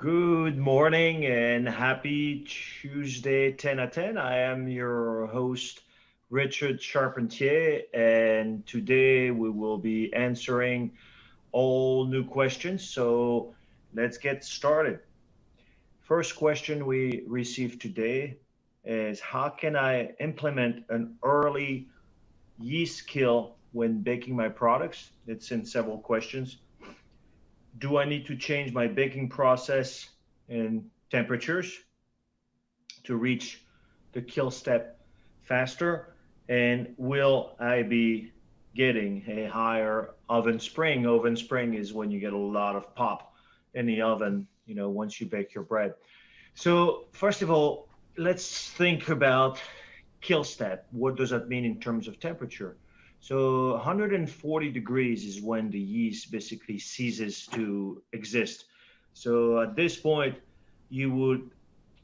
Good morning and happy Tuesday 10 at 10. I am your host, Richard Charpentier, and today we will be answering all new questions. So let's get started. First question we received today is: how can I implement an early yeast kill when baking my products? It's in several questions. Do I need to change my baking process and temperatures to reach the kill step faster? And will I be getting a higher oven spring? Oven spring is when you get a lot of pop in the oven, once you bake your bread. So, first of all, let's think about kill step. What does that mean in terms of temperature? So 140 degrees is when the yeast basically ceases to exist. So at this point, you would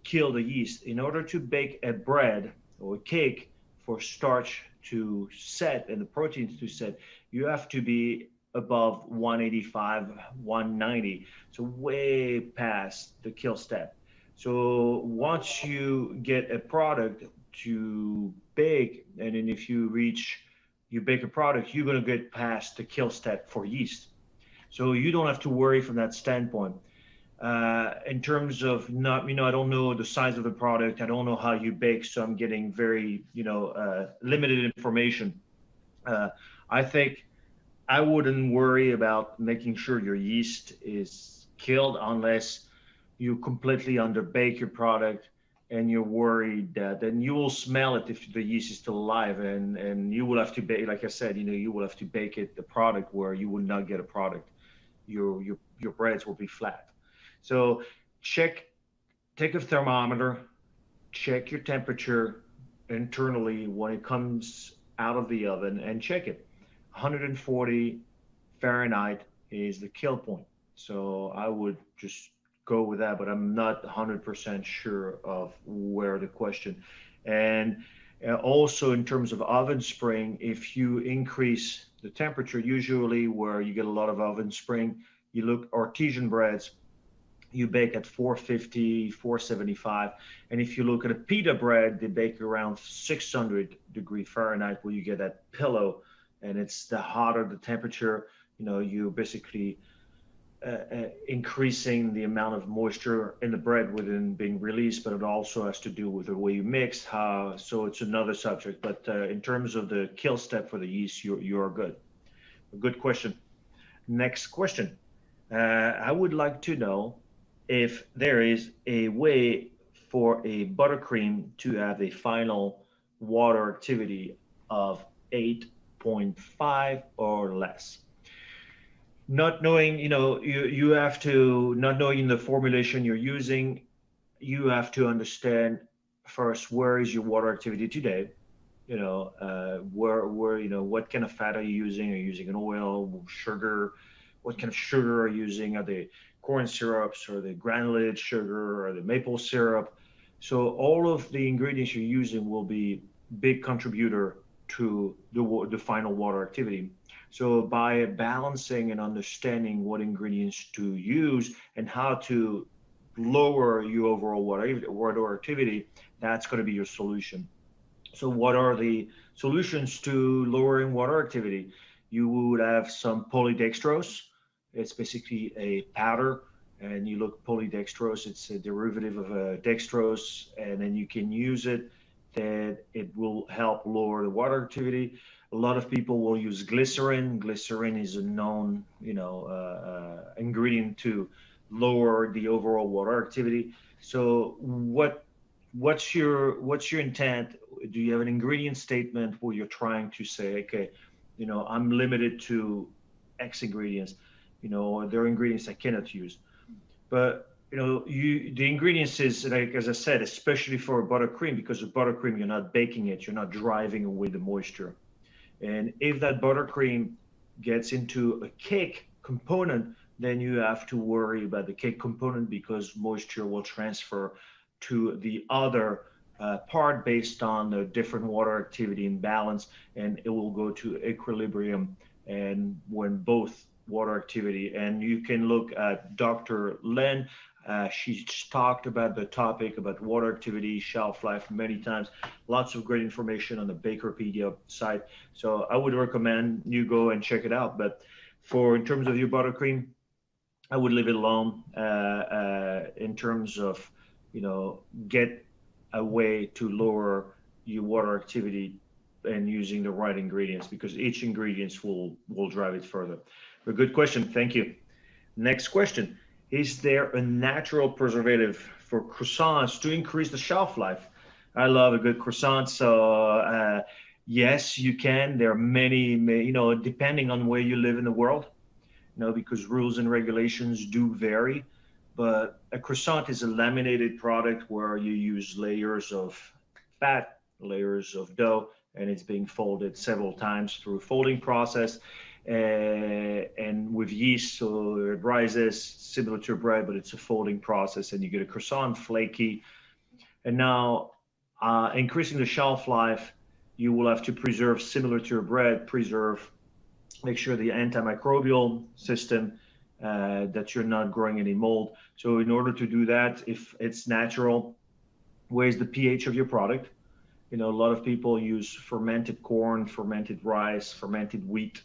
kill the yeast. In order to bake a bread or a cake for starch to set and the proteins to set, you have to be above 185, 190. So way past the kill step. So once you get a product to bake, and then if you bake a product, you're going to get past the kill step for yeast. So you don't have to worry from that standpoint. In terms of not, I don't know the size of the product. I don't know how you bake, so I'm getting very, limited information. I think I wouldn't worry about making sure your yeast is killed unless you completely underbake your product and you're worried that then you will smell it if the yeast is still alive, and you will have to bake, like I said, you will have to bake it the product where you will not get a product. Your breads will be flat. So check, take a thermometer, check your temperature internally when it comes out of the oven and check it. 140 Fahrenheit is the kill point. So I would just go with that, but I'm not 100% sure of where the question. And also in terms of oven spring, if you increase the temperature, usually where you get a lot of oven spring, you look artesian breads, you bake at 450, 475. And if you look at a pita bread, they bake around 600 Fahrenheit, where you get that pillow. And it's the hotter the temperature, you basically increasing the amount of moisture in the bread within being released, but it also has to do with the way you mix. So it's another subject. But in terms of the kill step for the yeast, you're good. A good question. Next question. I would like to know if there is a way for a buttercream to have a final water activity of 8.5 or less. Not knowing, you have to, not knowing the formulation you're using, you have to understand first, where is your water activity today? What kind of fat are you using? Are you using an oil, sugar? What kind of sugar are you using? Are they corn syrups, or the granulated sugar, or the maple syrup? So all of the ingredients you're using will be big contributor to the final water activity. So by balancing and understanding what ingredients to use and how to lower your overall water activity, that's going to be your solution. So what are the solutions to lowering water activity? You would have some polydextrose. It's basically a powder, and you look polydextrose. It's a derivative of dextrose, and then you can use it. That it will help lower the water activity. A lot of people will use glycerin. Glycerin is a known, ingredient to lower the overall water activity. So what's your intent? Do you have an ingredient statement where you're trying to say, okay, I'm limited to X ingredients, there are ingredients I cannot use. But the ingredients is like, as I said, especially for buttercream, because with buttercream, you're not baking it, you're not driving away the moisture. And if that buttercream gets into a cake component, then you have to worry about the cake component because moisture will transfer to the other part based on the different water activity and balance, and it will go to equilibrium. And when both water activity, and you can look at Dr. Len. She's talked about the topic about water activity, shelf life many times. Lots of great information on the BAKERpedia site. So I would recommend you go and check it out. But in terms of your buttercream, I would leave it alone in terms of, get a way to lower your water activity and using the right ingredients, because each ingredients will drive it further. A good question. Thank you. Next question. Is there a natural preservative for croissants to increase the shelf life? I love a good croissant. So yes, you can. There are many, depending on where you live in the world, because rules and regulations do vary. But a croissant is a laminated product where you use layers of fat, layers of dough, and it's being folded several times through a folding process. And with yeast, so it rises similar to bread, but it's a folding process, and you get a croissant flaky. And now, increasing the shelf life, you will have to preserve similar to your bread, make sure the antimicrobial system, that you're not growing any mold. So in order to do that, if it's natural, where's the pH of your product? A lot of people use fermented corn, fermented rice, fermented wheat,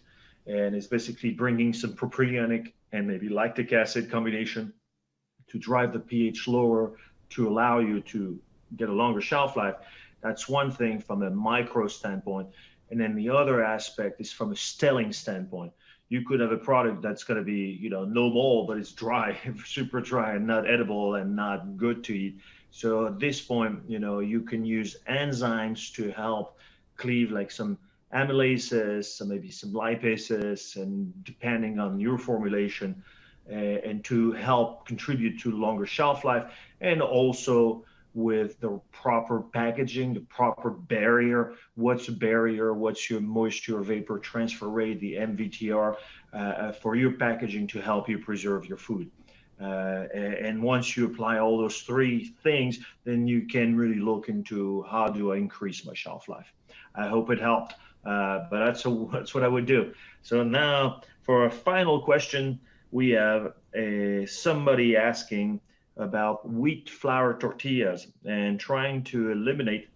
and it's basically bringing some propionic and maybe lactic acid combination to drive the pH lower to allow you to get a longer shelf life. That's one thing from a micro standpoint. And then the other aspect is from a stilling standpoint. You could have a product that's going to be, no mold, but it's dry, super dry and not edible and not good to eat. So at this point, you can use enzymes to help cleave like some amylases, so maybe some lipases, and depending on your formulation, and to help contribute to longer shelf life, and also with the proper packaging, the proper barrier. What's a barrier? What's your moisture vapor transfer rate, the MVTR, for your packaging to help you preserve your food. And once you apply all those three things, then you can really look into how do I increase my shelf life. I hope it helped, but that's what I would do. So now for a final question, we have somebody asking about wheat flour tortillas and trying to eliminate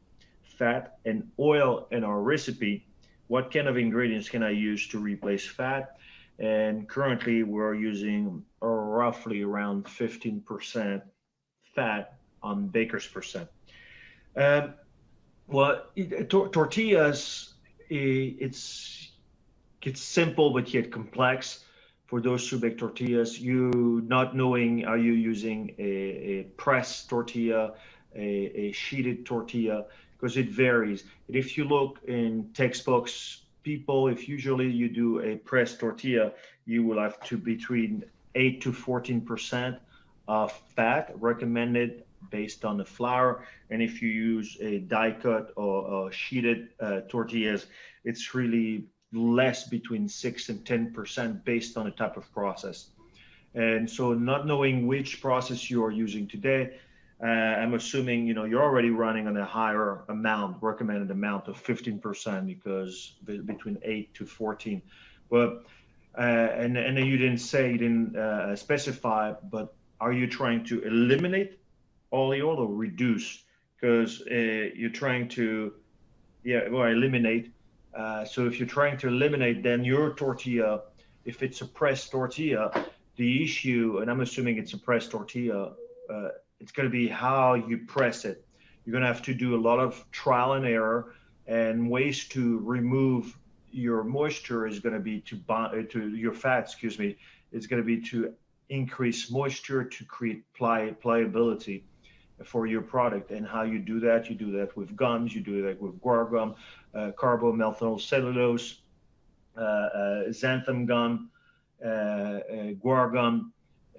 fat and oil in our recipe. What kind of ingredients can I use to replace fat? And currently we're using roughly around 15% fat on baker's percent. Tortillas, it's simple but yet complex. For those who bake tortillas, you not knowing, are you using a pressed tortilla, a sheeted tortilla, because it varies. And if you look in textbooks, if usually you do a pressed tortilla, you will have to between 8 to 14% of fat recommended based on the flour. And if you use a die cut or sheeted tortillas, it's really less, between 6 and 10% based on the type of process. And so not knowing which process you are using today, I'm assuming you're already running on a higher recommended amount of 15%, because between 8 to 14. But and you didn't specify, but are you trying to eliminate all the oil or reduce? Because you're trying to eliminate. So if you're trying to eliminate, then your tortilla, if it's a pressed tortilla, the issue, and I'm assuming it's a pressed tortilla, it's going to be how you press it. You're going to have to do a lot of trial and error, and ways to remove your moisture is going to be to your fat, excuse me, is going to be to increase moisture to create pliability for your product. And how you do that with gums, you do that with guar gum, carbomethyl cellulose, xanthan gum, guar gum,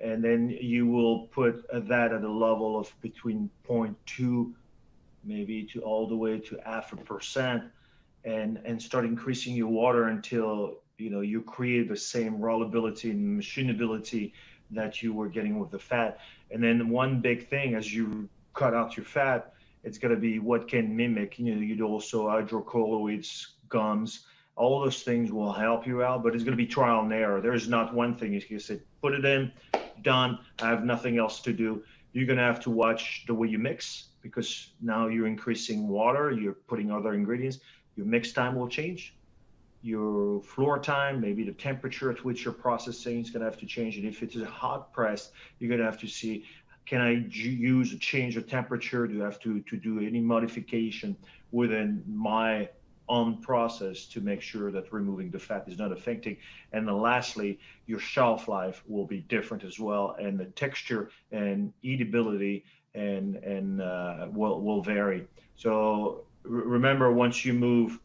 and then you will put that at a level of between 0.2 maybe to all the way to 0.5%, and start increasing your water until you create the same rollability and machinability that you were getting with the fat. And then one big thing as you cut out your fat, it's going to be what can mimic. You'd also hydrocolloids, gums, all those things will help you out, but it's going to be trial and error. There's not one thing you say, put it in, done, I have nothing else to do. You're going to have to watch the way you mix, because now you're increasing water, you're putting other ingredients. Your mix time will change. Your floor time, maybe the temperature at which you're processing is going to have to change. And if it is a hot press, you're going to have to see, can I use a change of temperature? Do I have to do any modification within my own process to make sure that removing the fat is not affecting? And then lastly, your shelf life will be different as well, and the texture and eatability and will vary. So remember, once you move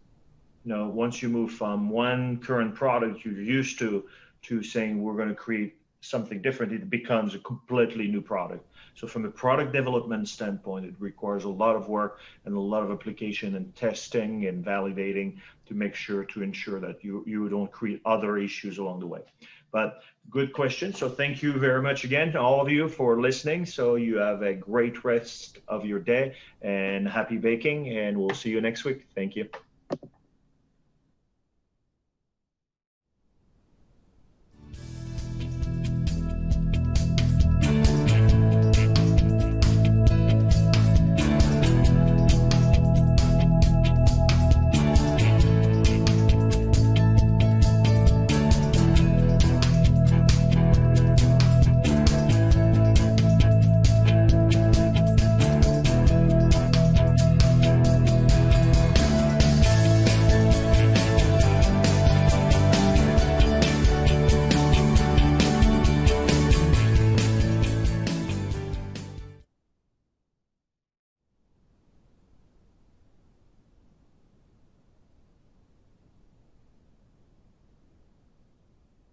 from one current product you're used to saying we're going to create something different, it becomes a completely new product. So from a product development standpoint, it requires a lot of work and a lot of application and testing and validating to make sure to ensure that you don't create other issues along the way. But good question. So thank you very much again to all of you for listening. So you have a great rest of your day and happy baking, and we'll see you next week. Thank you.